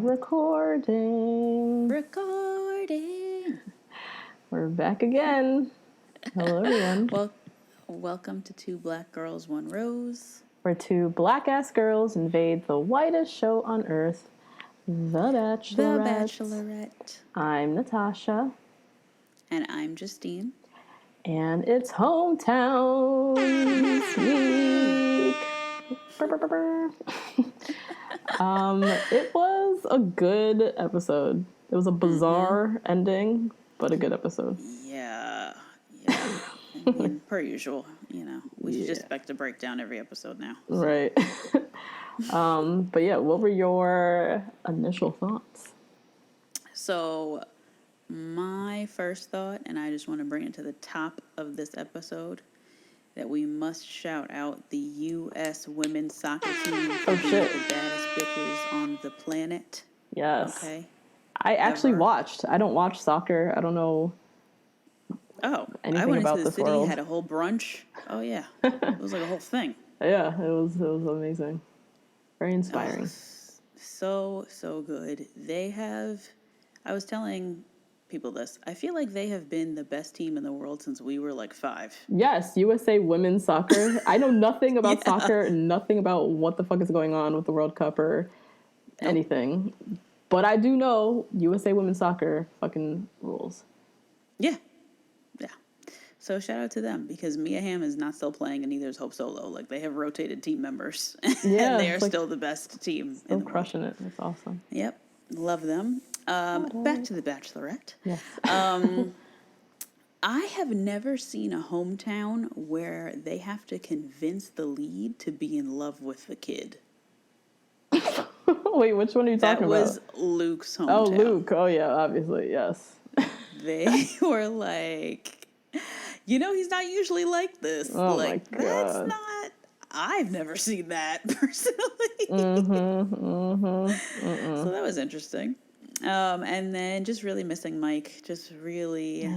Recording. We're back again. Hello, everyone. Well, welcome to Two Black Girls, One Rose. Where two black-ass girls invade the whitest show on earth, The Bachelorette. I'm Natasha. And I'm Justine. And it's hometown week. It was a good episode. It was a bizarre ending, but a good episode. Yeah. I mean, per usual, we should expect a breakdown every episode now. So. Right. But yeah, what were your initial thoughts? So, my first thought, and I just want to bring it to the top of this episode, that we must shout out the U.S. women's soccer team for being the baddest bitches on the planet. Yes. Okay. I actually watched. I don't watch soccer. I don't know. Anything I went about into the this city, world. had a whole brunch. Oh yeah, it was like a whole thing. Yeah, it was amazing, very inspiring. So good. I was telling people this. I feel like they have been the best team in the world since we were like 5. Yes, USA women's soccer. I know nothing about soccer, nothing about what the fuck is going on with the World Cup or anything, but I do know USA women's soccer fucking rules. Yeah. So shout out to them, because Mia Hamm is not still playing, and neither is Hope Solo. Like, they have rotated team members, yeah, and they are still the best team. Still crushing it. That's awesome. Yep, love them. Back to The Bachelorette. Yes. I have never seen a hometown where they have to convince the lead to be in love with the kid. Wait, which one are you talking about? That was Luke's hometown. Oh, Luke. Oh, yeah, obviously, yes. They were like, he's not usually like this. Oh, like, my God. That's not... I've never seen that, personally. So that was interesting. And then just really missing Mike. Just really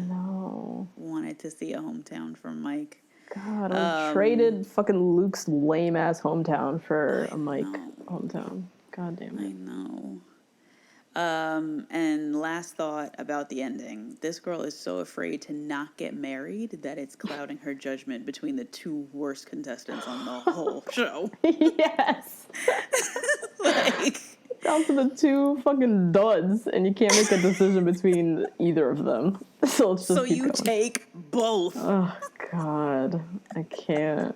wanted to see a hometown from Mike. God, I traded fucking Luke's lame-ass hometown for a Mike hometown. God damn it. I know. And last thought about the ending. This girl is so afraid to not get married that it's clouding her judgment between the two worst contestants on the whole show. Yes. Down to the two fucking duds, and you can't make a decision between either of them. So let's just keep going. Take both. Oh, God. I can't.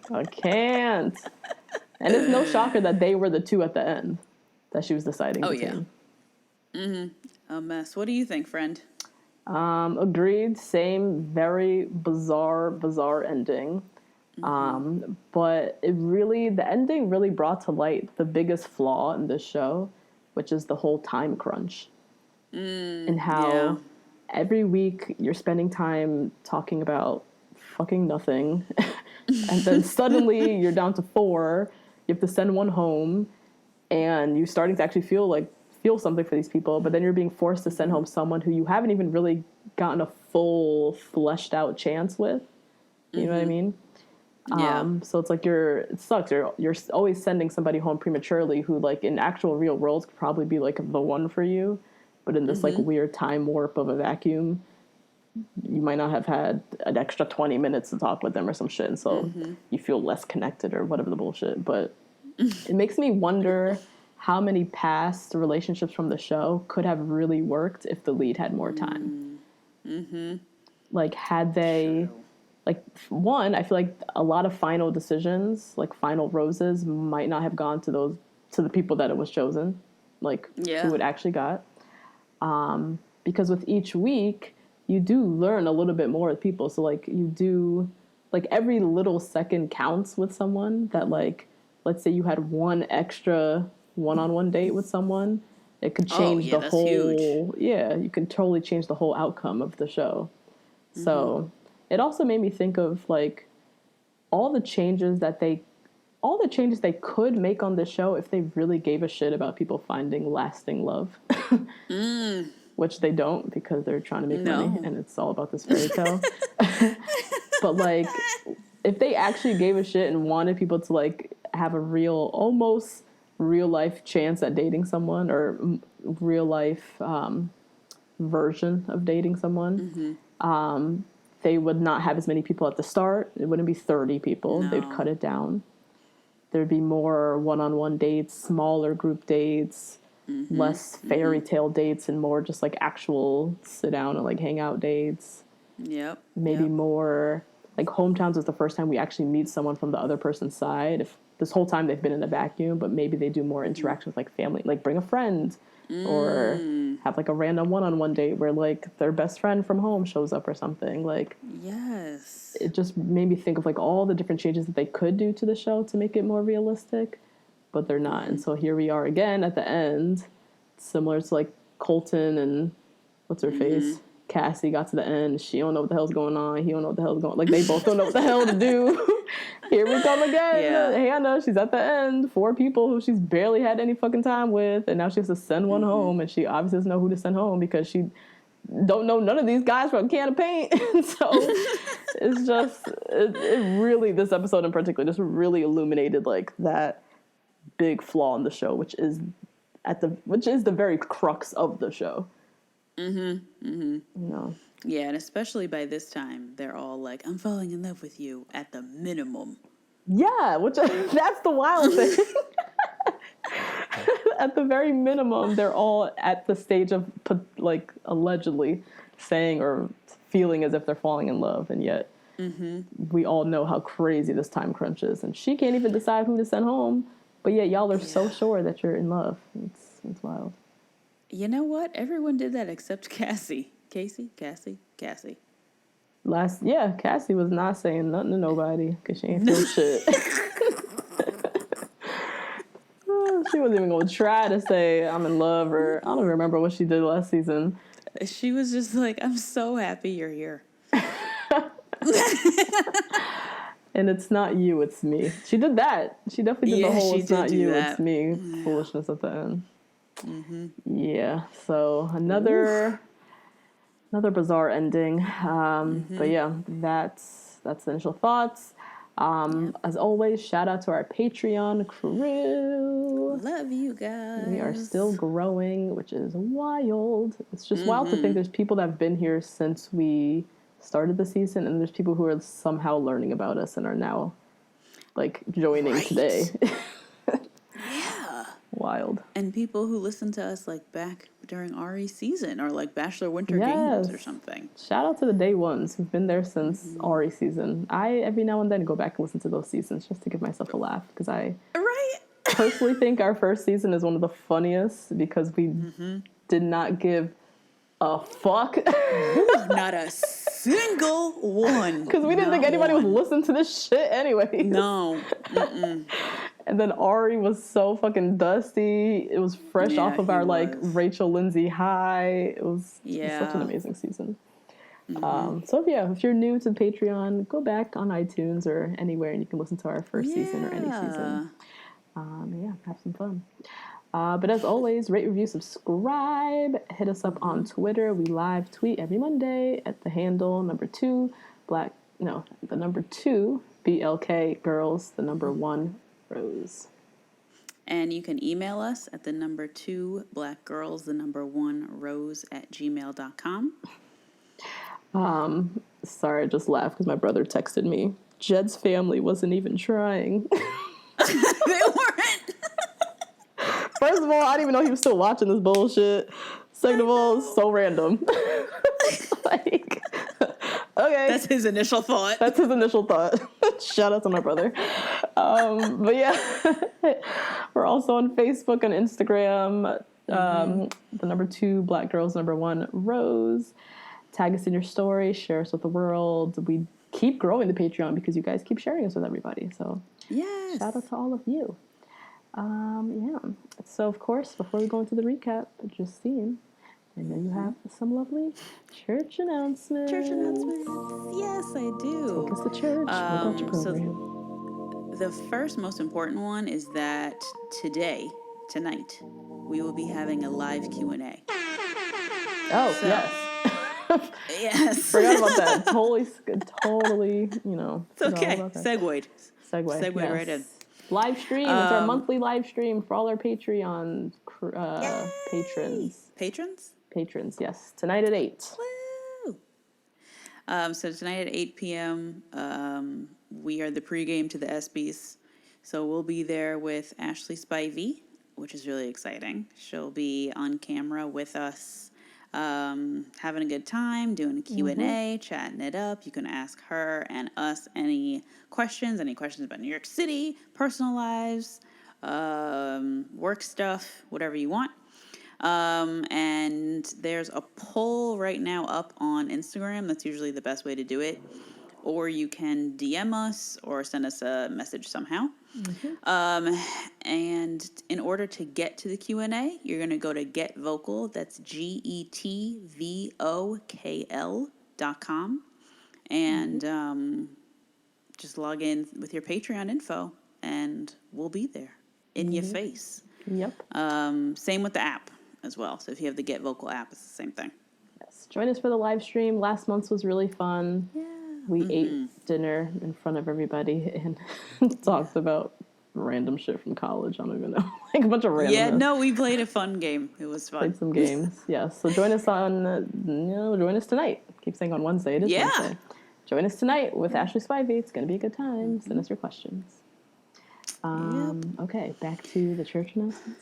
And it's no shocker that they were the two at the end that she was deciding between. A mess. What do you think, friend? Agreed. Same. Very bizarre ending. But the ending really brought to light the biggest flaw in this show, which is the whole time crunch. And how every week you're spending time talking about fucking nothing. And then suddenly you're down to 4. You have to send one home, and you're starting to actually feel something for these people, but then you're being forced to send home someone who you haven't even really gotten a full fleshed out chance with. You know what I mean? Yeah. So it's like it sucks. You're always sending somebody home prematurely who, like, in actual real world could probably be like the one for you, but in this like weird time warp of a vacuum, you might not have had an extra 20 minutes to talk with them or some shit, and so you feel less connected or whatever the bullshit. But it makes me wonder how many past relationships from the show could have really worked if the lead had more time. Like, had they... Like, one, I feel like a lot of final decisions, like final roses, might not have gone to the people that it was chosen, like who it actually got. Because with each week, you do learn a little bit more with people. So, like, you do, like, every little second counts with someone that, like, let's say you had one extra one-on-one date with someone, it could change the whole... Huge. Yeah, you can totally change the whole outcome of the show. So... It also made me think of, like, all the changes they could make on this show if they really gave a shit about people finding lasting love. Which they don't, because they're trying to make money, and it's all about this fairy tale. But, like, if they actually gave a shit and wanted people to, like, have a almost real life chance at dating someone, or real life version of dating someone. They would not have as many people at the start. It wouldn't be 30 people. No. They'd cut it down. There'd be more one-on-one dates, smaller group dates, less fairy tale dates, and more just like actual sit down and like hang out dates. Yep. Maybe yep. more like hometowns is the first time we actually meet someone from the other person's side. If this whole time they've been in a vacuum, but maybe they do more interaction with like family, like bring a friend or have like a random one-on-one date where like their best friend from home shows up or something. Like, yes, it just made me think of like all the different changes that they could do to the show to make it more realistic, but they're not. And so here we are again at the end, similar to like Colton and what's her face? Cassie got to the end. She don't know what the hell's going on. He don't know what the hell's going on. Like, they both don't know what the hell to do. Here we come again. Yeah. Hannah, she's at the end. 4 people who she's barely had any fucking time with. And now she has to send one home. And she obviously doesn't know who to send home because she don't know none of these guys from a can of paint. So it's just, it really, this episode in particular, just really illuminated, like, that big flaw in the show, which is the very crux of the show. You know. Yeah, and especially by this time, they're all like, I'm falling in love with you at the minimum. Yeah, which that's the wild thing. At the very minimum, they're all at the stage of like allegedly saying or feeling as if they're falling in love, and yet we all know how crazy this time crunch is, and she can't even decide who to send home. But yet y'all are so sure that you're in love. It's wild. You know what? Everyone did that except Cassie. Cassie. Cassie was not saying nothing to nobody because she ain't feel shit. She wasn't even going to try to say I'm in love, or I don't even remember what she did last season. She was just like, I'm so happy you're here. And it's not you, it's me. She did that. She definitely did the whole it's not you, it's me foolishness at the end. Yeah, so another bizarre ending. But yeah, that's the initial thoughts. As always, shout out to our Patreon crew. Love you guys. We are still growing, which is wild. It's just wild to think there's people that have been here since we started the season, and there's people who are somehow learning about us and are now like joining today. Yeah. Wild. And people who listen to us like back during RE season or like Bachelor Winter Games or something. Shout out to the day ones who've been there since RE season. I every now and then go back and listen to those seasons just to give myself a laugh because I personally think our first season is one of the funniest because we did not give a fuck. Not a single one. Because we didn't think anybody was listening to this shit anyway. No. And then Ari was so fucking dusty. It was fresh off of our like Rachel Lindsay high. It was such an amazing season. So yeah, if you're new to the Patreon, go back on iTunes or anywhere and you can listen to our first season or any season. Yeah, have some fun. But as always, rate, review, subscribe. Hit us up on Twitter. We live tweet every Monday at the handle #2 BLK girls, the #1 Rose. And you can email us at the #2 blackgirls, the #1 Rose @gmail.com. Sorry, I just laughed because my brother texted me. Jed's family wasn't even trying. They weren't. First of all, I didn't even know he was still watching this bullshit. Second of all, it's so random. Like, okay. That's his initial thought. Shout out to my brother. But yeah, we're also on Facebook and Instagram. The #2 Black Girls, #1 Rose. Tag us in your story. Share us with the world. We keep growing the Patreon because you guys keep sharing us with everybody. So yes. Shout out to all of you. Yeah. So of course, before we go into the recap, Justine, I know you have some lovely church announcements. Yes, I do. Take us to church. What about your program? So the first most important one is that tonight, we will be having a live Q&A. Oh, So- yes. Yes. Forgot about that. Totally, you know. It's okay. About that. Segued Segue. right in. Live stream. It's our monthly live stream for all our Patreon patrons. Patrons, yes. Tonight at 8. Woo! So tonight at 8 p.m., we are the pregame to the ESPYs. So we'll be there with Ashley Spivey, which is really exciting. She'll be on camera with us, having a good time, doing a Q&A, chatting it up. You can ask her and us any questions about New York City, personal lives, work stuff, whatever you want. And there's a poll right now up on Instagram. That's usually the best way to do it. Or you can DM us or send us a message somehow. And in order to get to the Q&A, you're going to go to Get Vocal. That's GETVOKL.com. And just log in with your Patreon info, and we'll be there in your face. Yep. Same with the app as well. So if you have the Get Vocal app, it's the same thing. Yes. Join us for the live stream. Last month's was really fun. Yeah. We ate dinner in front of everybody and talked about random shit from college. I don't even know. Like a bunch of random. Yeah, no, we played a fun game. It was fun. Played some games. Yes. So join us join us tonight. Keep saying on Wednesday. It is Wednesday. Join us tonight with Ashley Spivey. It's going to be a good time. Send us your questions. Okay, back to the church announcements.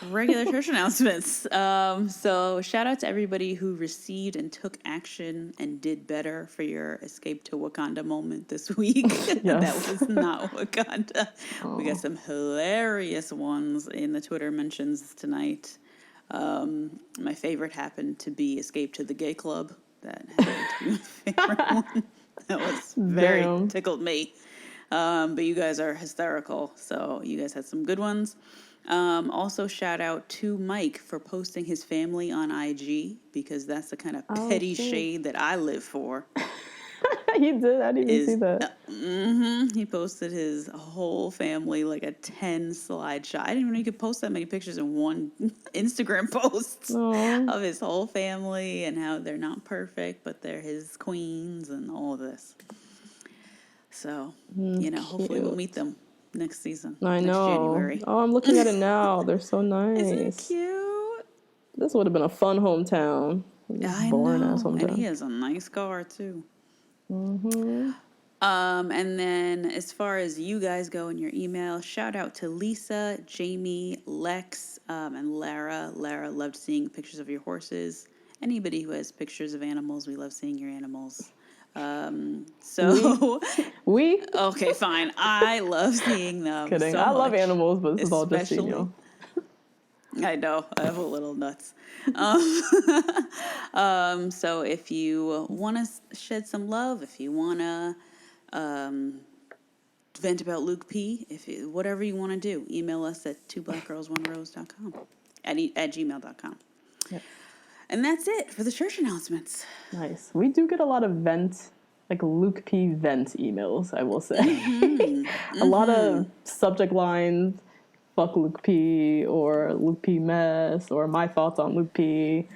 Regular church announcements. So shout out to everybody who received and took action and did better for your Escape to Wakanda moment this week. That was not Wakanda. We got some hilarious ones in the Twitter mentions tonight. My favorite happened to be Escape to the Gay Club. That happened to be my favorite one. That was very tickled me. But you guys are hysterical, so you guys had some good ones. Also, shout out to Mike for posting his family on IG, because that's the kind of petty shade that I live for. He did. I didn't even see that. He posted his whole family, like a 10 slideshow. I didn't even know you could post that many pictures in one Instagram post of his whole family and how they're not perfect, but they're his queens and all of this. So, hopefully we'll meet them next season. Next January. Oh, I'm looking at it now. They're so nice. Isn't it cute? This would have been a fun hometown. I boring know. ass hometown. And he has a nice car, too. And then as far as you guys go in your email, shout out to Lisa, Jamie, Lex, and Lara. Lara loved seeing pictures of your horses. Anybody who has pictures of animals, we love seeing your animals. Okay, fine. I love seeing them. Kidding. So I love much, animals, but this is all just you. I know. I have a little nuts. So if you want to shed some love, if you want to vent about Luke P, whatever you want to do, email us at twoblackgirlsonerose.com at gmail.com. Yep. And that's it for the church announcements. Nice. We do get a lot of Luke P vent emails, I will say. A lot of subject lines, fuck Luke P, or Luke P mess, or my thoughts on Luke P.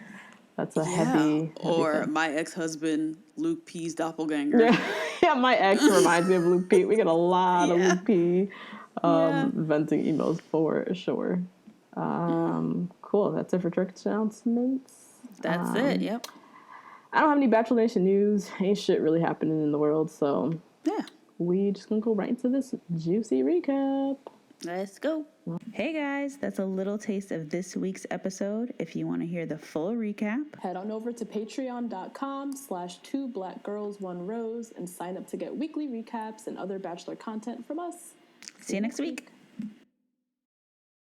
That's a heavy or thing. My ex-husband, Luke P's doppelganger. Yeah, my ex reminds me of Luke P. We get a lot of Luke P venting emails for sure. Cool. That's it for church announcements. That's it. Yep. I don't have any Bachelor Nation news. Ain't shit really happening in the world, so we just gonna go right into this juicy recap. Let's go. Hey guys, that's a little taste of this week's episode. If you want to hear the full recap, head on over to patreon.com/twoblackgirls1rose and sign up to get weekly recaps and other Bachelor content from us. See you next week.